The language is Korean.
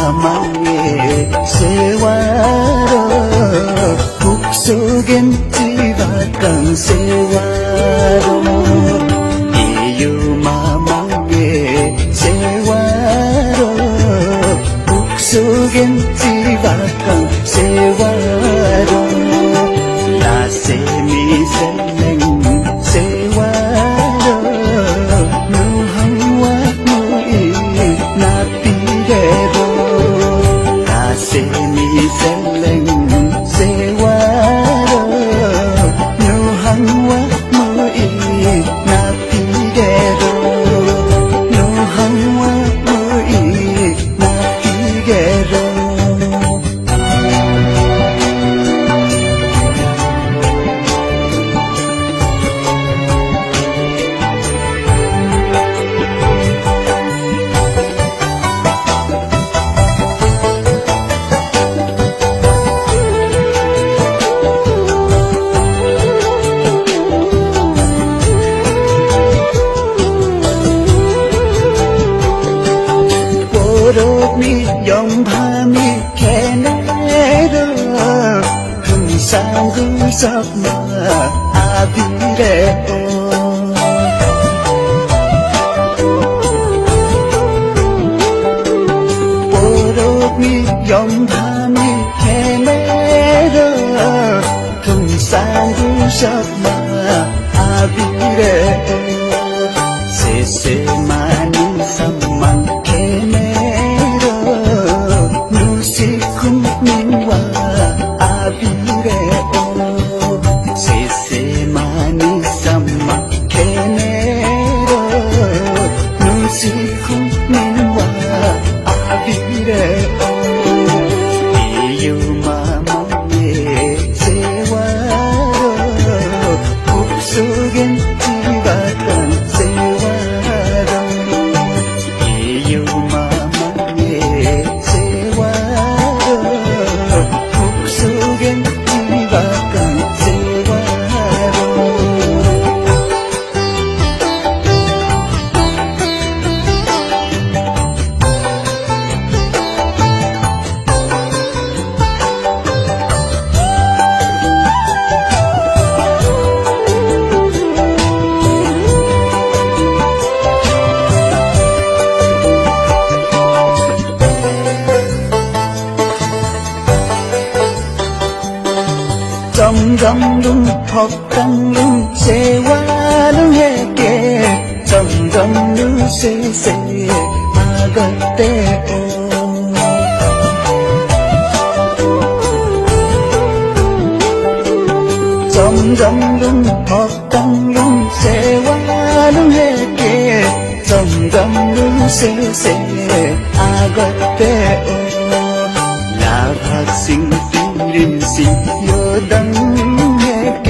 마망의 세월호 북속엔 지박한 세월호 이유마망의 세월호 북속엔 지박한 세월호 나세미 셀랭 세월호 누항와 무이 나비래로 나세미 셀랭 세월호 누항와 무이 나비래로 누항와 무이 나비래로 보름이 영밤이 개내려 흥상구석마 아비래오 보름이 영밤이 개내려 흥상구석마 아비래오 세세마는 삼만 누시쿵민와 아비래오 세세마니 삼마케네로 누시쿵민와 아비래오 이유마마의 세월호 북속엔 지박한 세월호 이유마마의 북속엔 지박한 세월호 점점룸 법당룸 세월호에게 점점 누세세 막을때오 점점룸 법당룸 세월호에게 점점 누세세 막을때오 나학생 림시 여당에게